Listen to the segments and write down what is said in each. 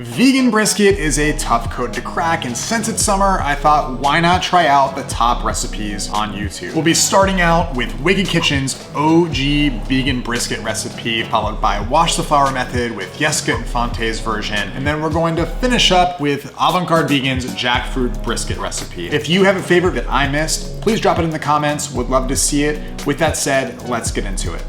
Vegan brisket is a tough code to crack, and since it's summer, I thought why not try out the top recipes on YouTube. We'll be starting out with Wicked Kitchen's OG vegan brisket recipe, followed by Wash the Flour method with Yessica Infante's version, and then we're going to finish up with avantgardevegan's jackfruit brisket recipe. If you have a favorite that I missed, please drop it in the comments. Would love to see it. With that said, let's get into it.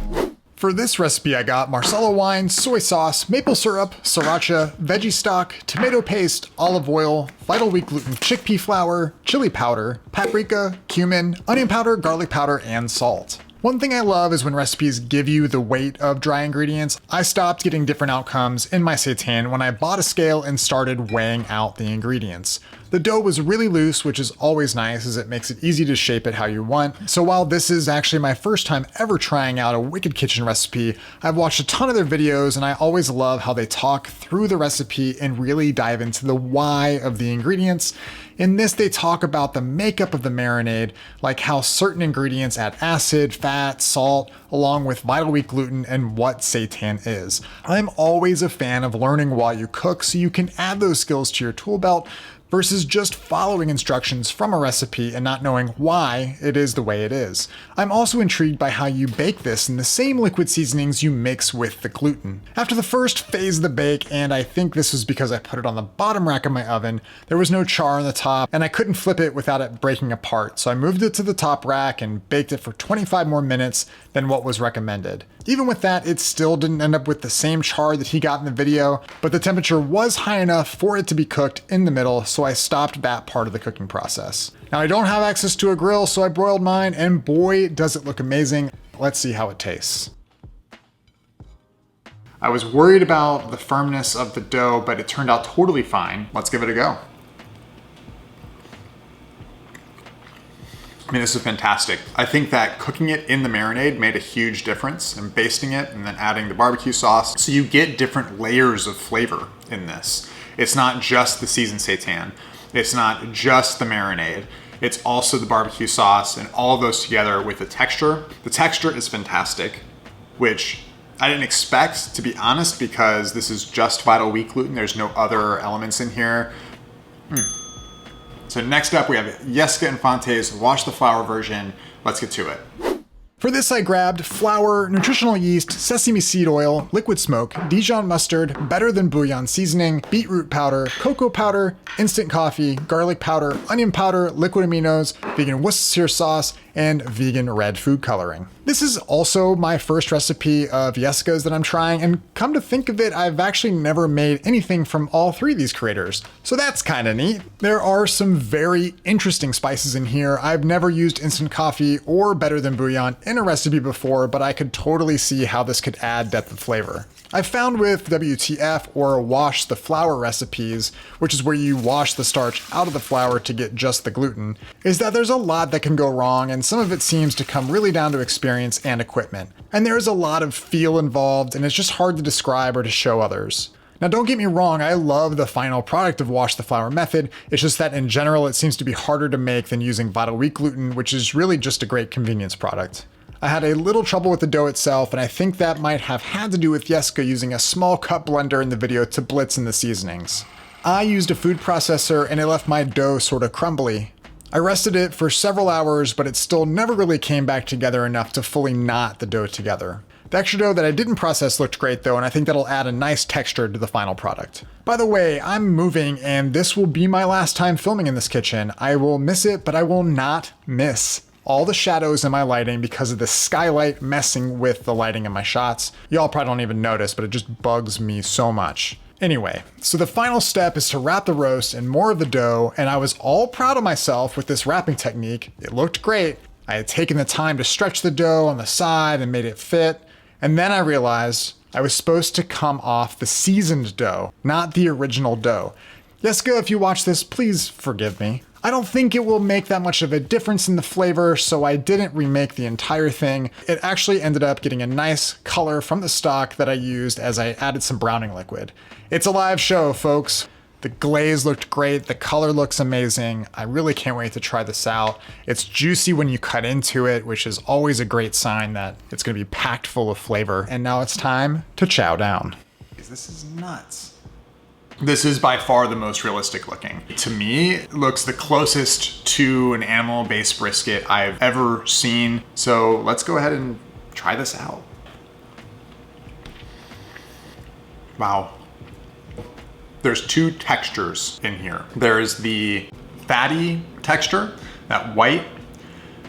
For this recipe, I got Marsala wine, soy sauce, maple syrup, sriracha, veggie stock, tomato paste, olive oil, Vital Wheat gluten, chickpea flour, chili powder, paprika, cumin, onion powder, garlic powder, and salt. One thing I love is when recipes give you the weight of dry ingredients. I stopped getting different outcomes in my seitan when I bought a scale and started weighing out the ingredients. The dough was really loose, which is always nice as it makes it easy to shape it how you want. So while this is actually my first time ever trying out a Wicked Kitchen recipe, I've watched a ton of their videos and I always love how they talk through the recipe and really dive into the why of the ingredients. In this, they talk about the makeup of the marinade, like how certain ingredients add acid, fat, salt, along with Vital Wheat gluten and what seitan is. I'm always a fan of learning while you cook so you can add those skills to your tool belt versus just following instructions from a recipe and not knowing why it is the way it is. I'm also intrigued by how you bake this in the same liquid seasonings you mix with the gluten. After the first phase of the bake, and I think this was because I put it on the bottom rack of my oven, there was no char on the top and I couldn't flip it without it breaking apart, so I moved it to the top rack and baked it for 25 more minutes than what was recommended. Even with that, it still didn't end up with the same char that he got in the video, but the temperature was high enough for it to be cooked in the middle, so I stopped that part of the cooking process. Now I don't have access to a grill, so I broiled mine, and boy, does it look amazing. Let's see how it tastes. I was worried about the firmness of the dough, but it turned out totally fine. Let's give it a go. I mean, this is fantastic. I think that cooking it in the marinade made a huge difference, and basting it and then adding the barbecue sauce. So you get different layers of flavor in this. It's not just the seasoned seitan. It's not just the marinade. It's also the barbecue sauce and all of those together with the texture. The texture is fantastic, which I didn't expect, to be honest, because this is just Vital Wheat gluten. There's no other elements in here. So next up we have Yessica Infante's Wash the Flour version. Let's get to it. For this, I grabbed flour, nutritional yeast, sesame seed oil, liquid smoke, Dijon mustard, better than bouillon seasoning, beetroot powder, cocoa powder, instant coffee, garlic powder, onion powder, liquid aminos, vegan Worcestershire sauce, and vegan red food coloring. This is also my first recipe of Yessica's that I'm trying, and come to think of it, I've actually never made anything from all three of these creators, so that's kinda neat. There are some very interesting spices in here. I've never used instant coffee or better than bouillon in a recipe before, but I could totally see how this could add depth of flavor. I've found with WTF or wash the flour recipes, which is where you wash the starch out of the flour to get just the gluten, is that there's a lot that can go wrong, and some of it seems to come really down to experience and equipment. And there is a lot of feel involved, and it's just hard to describe or to show others. Now don't get me wrong, I love the final product of Wash the Flour method. It's just that in general it seems to be harder to make than using Vital Wheat gluten, which is really just a great convenience product. I had a little trouble with the dough itself, and I think that might have had to do with Yessica using a small cup blender in the video to blitz in the seasonings. I used a food processor and it left my dough sort of crumbly. I rested it for several hours, but it still never really came back together enough to fully knot the dough together. The extra dough that I didn't process looked great though, and I think that'll add a nice texture to the final product. By the way, I'm moving and this will be my last time filming in this kitchen. I will miss it, but I will not miss all the shadows in my lighting because of the skylight messing with the lighting in my shots. Y'all probably don't even notice, but it just bugs me so much. Anyway, so the final step is to wrap the roast in more of the dough, and I was all proud of myself with this wrapping technique. It looked great. I had taken the time to stretch the dough on the side and made it fit, and then I realized I was supposed to come off the seasoned dough, not the original dough. Yessica, if you watch this, please forgive me. I don't think it will make that much of a difference in the flavor, so I didn't remake the entire thing. It actually ended up getting a nice color from the stock that I used as I added some browning liquid. It's a live show, folks. The glaze looked great, the color looks amazing. I really can't wait to try this out. It's juicy when you cut into it, which is always a great sign that it's gonna be packed full of flavor. And now it's time to chow down. This is nuts. This is by far the most realistic looking. To me, it looks the closest to an animal-based brisket I've ever seen. So let's go ahead and try this out. Wow. There's two textures in here. There's the fatty texture, that white.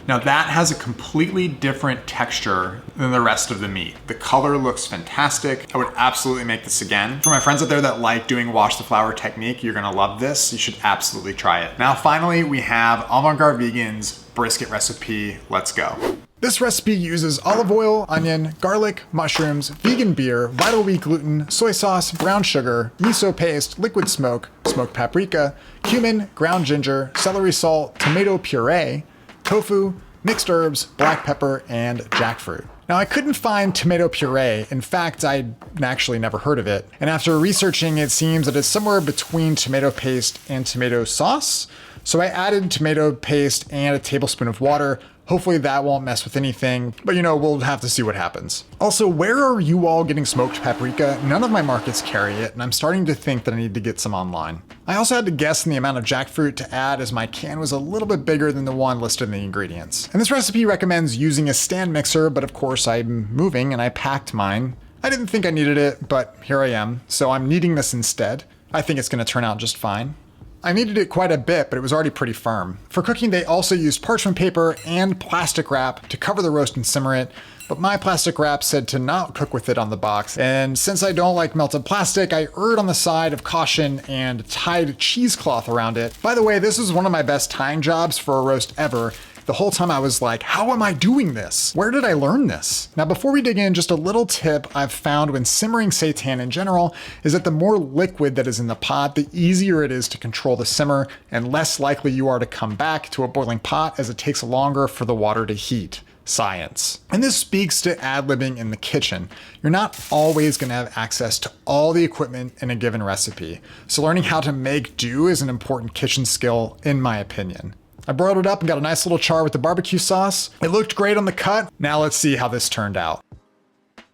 Now that has a completely different texture than the rest of the meat. The color looks fantastic. I would absolutely make this again. For my friends out there that like doing wash the flour technique, you're gonna love this. You should absolutely try it. Now finally, we have Avant-Garde Vegan's brisket recipe. Let's go. This recipe uses olive oil, onion, garlic, mushrooms, vegan beer, vital wheat gluten, soy sauce, brown sugar, miso paste, liquid smoke, smoked paprika, cumin, ground ginger, celery salt, tomato puree, tofu, mixed herbs, black pepper, and jackfruit. Now I couldn't find tomato puree. In fact, I'd actually never heard of it. And after researching, it seems that it's somewhere between tomato paste and tomato sauce. So I added tomato paste and a tablespoon of water. Hopefully that won't mess with anything, but we'll have to see what happens. Also, where are you all getting smoked paprika? None of my markets carry it, and I'm starting to think that I need to get some online. I also had to guess on the amount of jackfruit to add, as my can was a little bit bigger than the one listed in the ingredients. And this recipe recommends using a stand mixer, but of course I'm moving and I packed mine. I didn't think I needed it, but here I am, so I'm kneading this instead. I think it's gonna turn out just fine. I kneaded it quite a bit, but it was already pretty firm. For cooking, they also used parchment paper and plastic wrap to cover the roast and simmer it, but my plastic wrap said to not cook with it on the box. And since I don't like melted plastic, I erred on the side of caution and tied cheesecloth around it. By the way, this was one of my best tying jobs for a roast ever. The whole time I was like, how am I doing this? Where did I learn this? Now, before we dig in, just a little tip I've found when simmering seitan in general is that the more liquid that is in the pot, the easier it is to control the simmer and less likely you are to come back to a boiling pot as it takes longer for the water to heat. Science. And this speaks to ad-libbing in the kitchen. You're not always going to have access to all the equipment in a given recipe. So learning how to make do is an important kitchen skill, in my opinion. I broiled it up and got a nice little char with the barbecue sauce. It looked great on the cut. Now let's see how this turned out.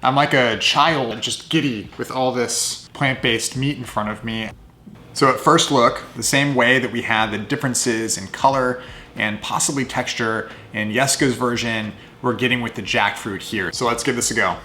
I'm like a child, just giddy with all this plant-based meat in front of me. So at first look, the same way that we had the differences in color and possibly texture in Yessica's version, we're getting with the jackfruit here. So let's give this a go.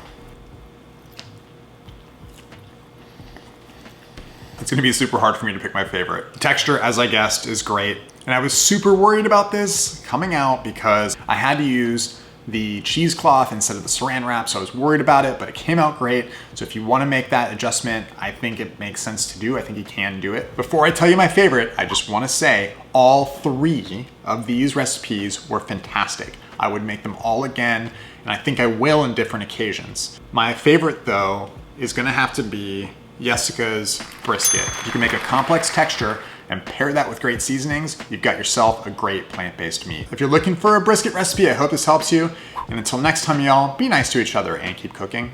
It's gonna be super hard for me to pick my favorite. The texture, as I guessed, is great. And I was super worried about this coming out because I had to use the cheesecloth instead of the saran wrap, so I was worried about it, but it came out great. So if you wanna make that adjustment, I think it makes sense to do. I think you can do it. Before I tell you my favorite, I just wanna say all three of these recipes were fantastic. I would make them all again, and I think I will in different occasions. My favorite though is gonna have to be Yessica's brisket. You can make a complex texture and pair that with great seasonings, you've got yourself a great plant-based meat. If you're looking for a brisket recipe, I hope this helps you. And until next time, y'all, be nice to each other and keep cooking.